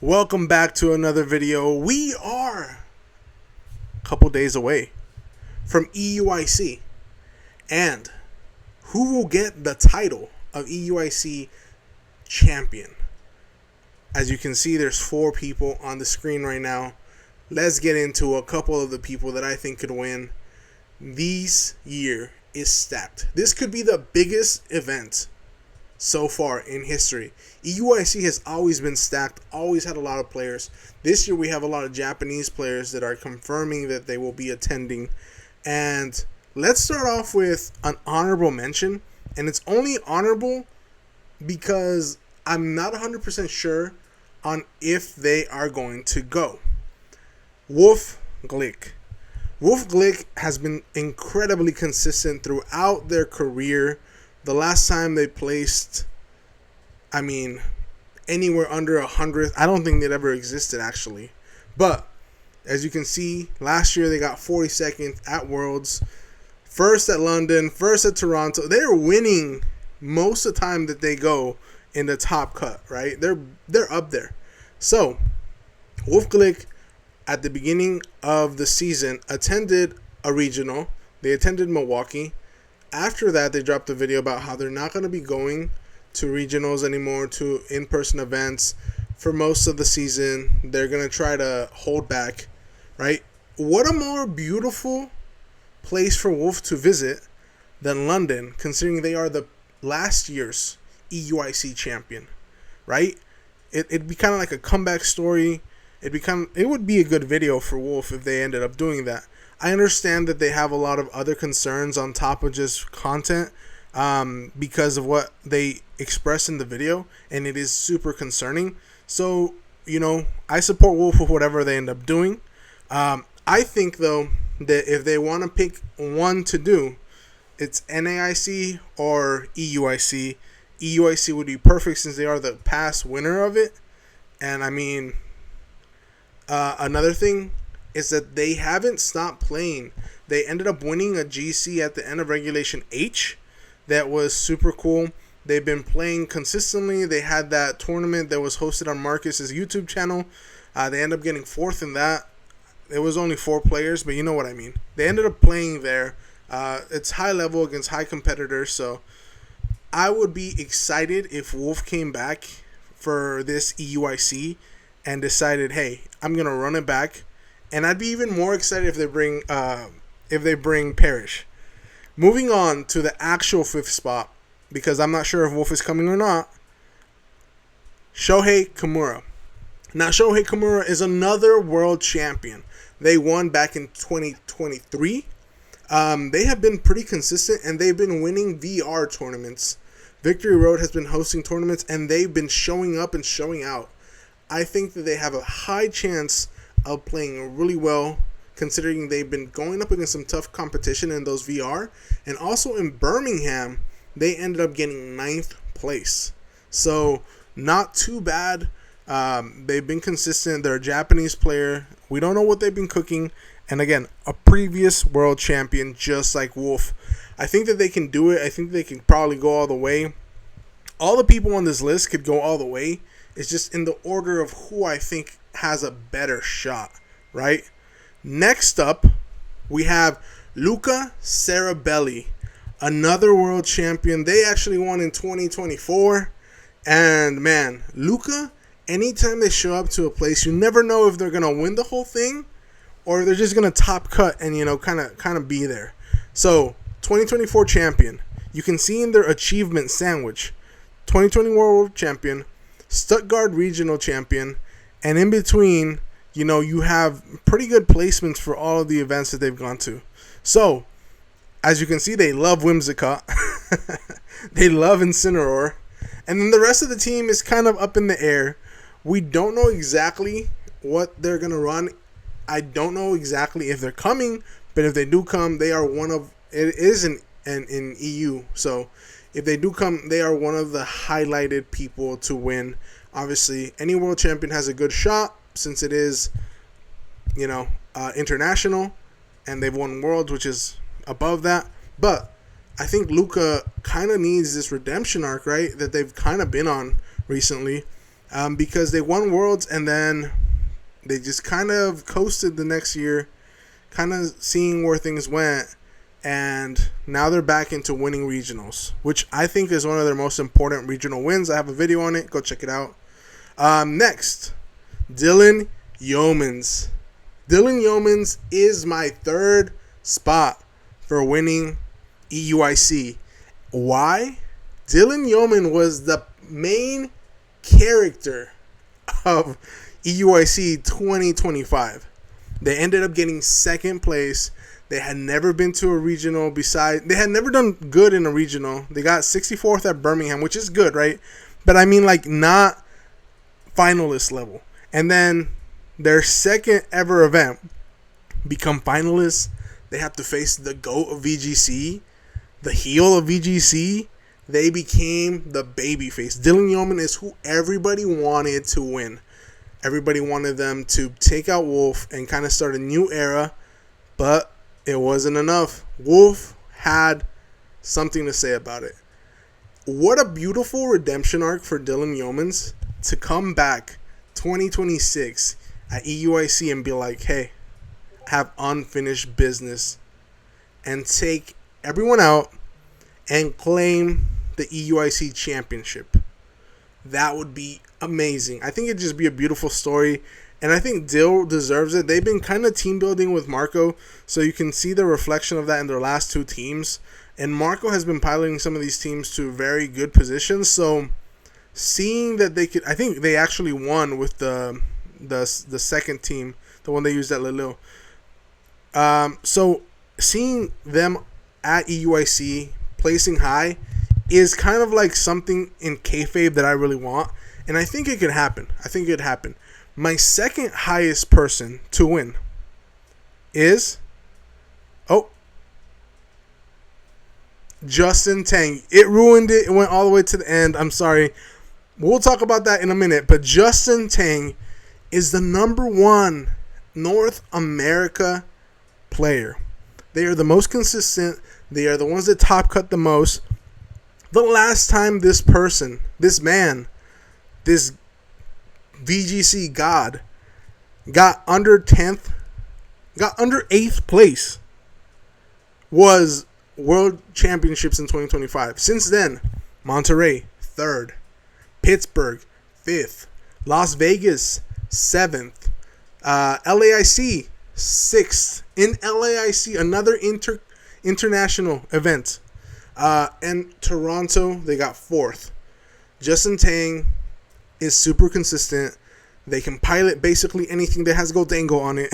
Welcome back to another video. We are a couple days away from EUIC, and who will get the title of EUIC champion? As you can see, there's 4 people on the screen right now. Let's get into a couple of the people that I think could win. This year is stacked. This could be the biggest event so far in history. EUIC has always been stacked, always had a lot of players. This year we have a lot of Japanese players that are confirming that they will be attending. And let's start off with an honorable mention. And it's only honorable because I'm not 100% sure on if they are going to go. Wolf Glick. Wolf Glick has been incredibly consistent throughout their career. The last time they placed, anywhere under 100th, I don't think that ever existed actually. But as you can see, last year they got 42nd at Worlds, first at London, first at Toronto. They're winning most of the time that they go in the top cut, right? They're up there. So Wolf Glick at the beginning of the season attended a regional. They attended Milwaukee. After that, they dropped a video about how they're not going to be going to regionals anymore, to in-person events for most of the season. They're going to try to hold back, right? What a more beautiful place for Wolf to visit than London, considering they are the last year's EUIC champion, right? It'd be kind of like a comeback story. It would be a good video for Wolf if they ended up doing that. I understand that they have a lot of other concerns on top of just content because of what they express in the video, and it is super concerning. So, I support Wolf with whatever they end up doing. I think, though, that if they want to pick one to do, it's NAIC or EUIC. EUIC would be perfect since they are the past winner of it. And, another thing is that they haven't stopped playing. They ended up winning a GC at the end of Regulation H. That was super cool. They've been playing consistently. They had that tournament that was hosted on Marcus's YouTube channel. They ended up getting 4th in that. It was only 4 players, but you know what I mean. They ended up playing there. It's high level against high competitors, so I would be excited if Wolf came back for this EUIC and decided, hey, I'm going to run it back. And I'd be even more excited if they bring Parrish. Moving on to the actual 5th spot, because I'm not sure if Wolf is coming or not. Shohei Kimura. Now, Shohei Kimura is another world champion. They won back in 2023. They have been pretty consistent, and they've been winning VR tournaments. Victory Road has been hosting tournaments, and they've been showing up and showing out. I think that they have a high chance of playing really well, considering they've been going up against some tough competition in those VR. And also in Birmingham, they ended up getting 9th place. So not too bad. They've been consistent. They're a Japanese player. We don't know what they've been cooking. And again, a previous world champion just like Wolf. I think that they can do it. I think they can probably go all the way. All the people on this list could go all the way. It's just in the order of who I think has a better shot, right? Next up, we have Luca Cerabelli, another world champion. They actually won in 2024. And man, Luca, anytime they show up to a place, you never know if they're going to win the whole thing or they're just going to top cut and, kind of be there. So, 2024 champion. You can see in their achievement sandwich, 2020 world champion, Stuttgart regional champion, and in between, you have pretty good placements for all of the events that they've gone to. So, as you can see, they love Whimsicott. They love Incineroar. And then the rest of the team is kind of up in the air. We don't know exactly what they're going to run. I don't know exactly if they're coming, but if they do come, they are it is in EU. So, if they do come, they are one of the highlighted people to win. Obviously, any world champion has a good shot since it is, international, and they've won worlds, which is above that. But I think Luca kind of needs this redemption arc, right, that they've kind of been on recently. because they won Worlds and then they just kind of coasted the next year, kind of seeing where things went, and now they're back into winning regionals, which I think is one of their most important regional wins. I have a video on it. Go check it out. Next, Dylan Yeomans. Dylan Yeomans is my third spot for winning EUIC. Why? Dylan Yeoman was the main character of EUIC 2025. They ended up getting second place. They had never been to a regional they had never done good in a regional. They got 64th at Birmingham, which is good, right? But I mean, like, not finalist level. And then their second ever event become finalists. They have to face the GOAT of VGC, the heel of VGC. They became the babyface. Dylan Yeoman is who everybody wanted to win. Everybody wanted them to take out Wolf and kind of start a new era, but it wasn't enough. Wolf had something to say about it. What a beautiful redemption arc for Dylan Yeomans to come back 2026 at EUIC and be like, hey, I have unfinished business, and take everyone out and claim the EUIC championship. That would be amazing. I think it'd just be a beautiful story. And I think Dill deserves it. They've been kind of team building with Marco, so you can see the reflection of that in their last two teams. And Marco has been piloting some of these teams to very good positions. So seeing that they could, I think they actually won with the second team, the one they used at Lille. So seeing them at EUIC placing high is kind of like something in kayfabe that I really want. And I think it could happen. My second highest person to win is Justin Tang. It ruined it. It went all the way to the end. I'm sorry. We'll talk about that in a minute. But Justin Tang is the number one North America player. They are the most consistent. They are the ones that top cut the most. The last time this VGC God got under 10th, got under 8th place was World Championships in 2025. Since then, Monterrey 3rd, Pittsburgh 5th, Las Vegas 7th, LAIC 6th. In LAIC, another international event. And Toronto, they got 4th. Justin Tang is super consistent. They can pilot basically anything that has Goldango on it.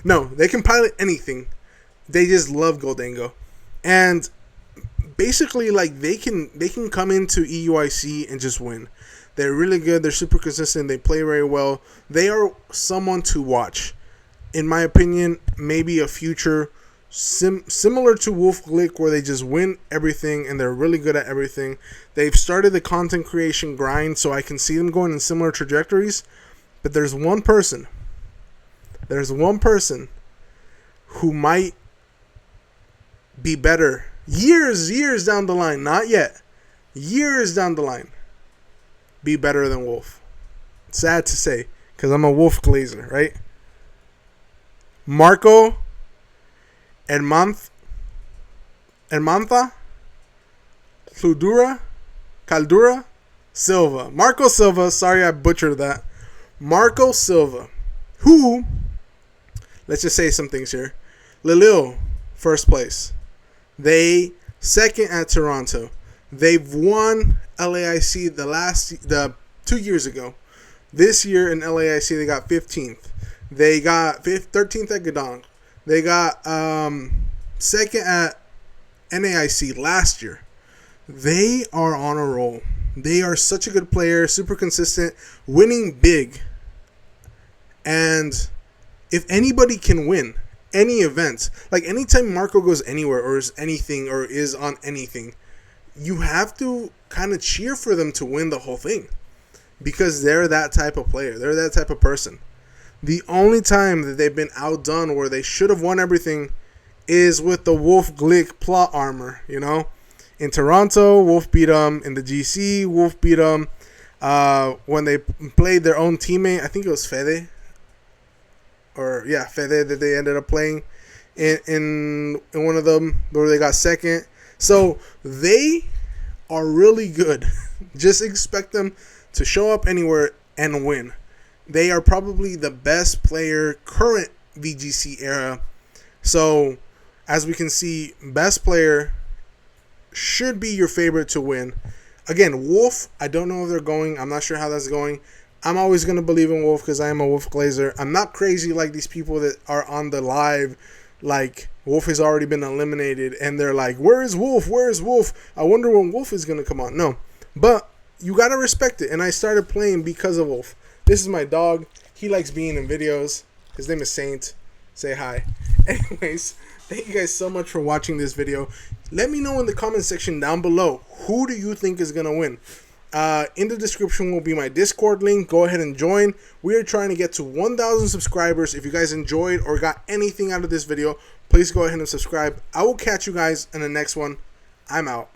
No, they can pilot anything. They just love Goldango. And basically, like, they can come into EUIC and just win. They're really good. They're super consistent. They play very well. They are someone to watch. In my opinion, maybe a future similar to Wolf Glick, where they just win everything and they're really good at everything. They've started the content creation grind, so I can see them going in similar trajectories. But there's one person who might be better years down the line, not yet, years down the line, be better than Wolf. Sad to say, because I'm a Wolf glazer, right? Marco Hermantha Caldura Silva. Marco Silva, sorry I butchered that. Marco Silva, who, let's just say some things here. Lille, first place. They second at Toronto. They've won LAIC the 2 years ago. This year in LAIC they got 15th. They got 13th at Gdansk. They got second at NAIC last year. They are on a roll. They are such a good player, super consistent, winning big. And if anybody can win any event, like anytime Marco goes anywhere or is anything or is on anything, you have to kind of cheer for them to win the whole thing, because they're that type of player. They're that type of person. The only time that they've been outdone where they should have won everything is with the Wolf Glick plot armor, you know? In Toronto, Wolf beat them. In the GC, Wolf beat them. when they played their own teammate. I think it was Fede. Fede that they ended up playing in one of them where they got second. So they are really good. Just expect them to show up anywhere and win. They are probably the best player current VGC era. So as we can see, best player should be your favorite to win. Again, Wolf, I don't know if they're going. I'm not sure how that's going. I'm always going to believe in Wolf because I am a Wolf Glazer. I'm not crazy like these people that are on the live. Like, Wolf has already been eliminated. And they're like, where is Wolf? Where is Wolf? I wonder when Wolf is going to come on. No. But you got to respect it. And I started playing because of Wolf. This is my dog. He likes being in videos. His name is Saint. Say hi. Anyways, thank you guys so much for watching this video. Let me know in the comment section down below, who do you think is going to win? In the description will be my Discord link. Go ahead and join. We are trying to get to 1,000 subscribers. If you guys enjoyed or got anything out of this video, please go ahead and subscribe. I will catch you guys in the next one. I'm out.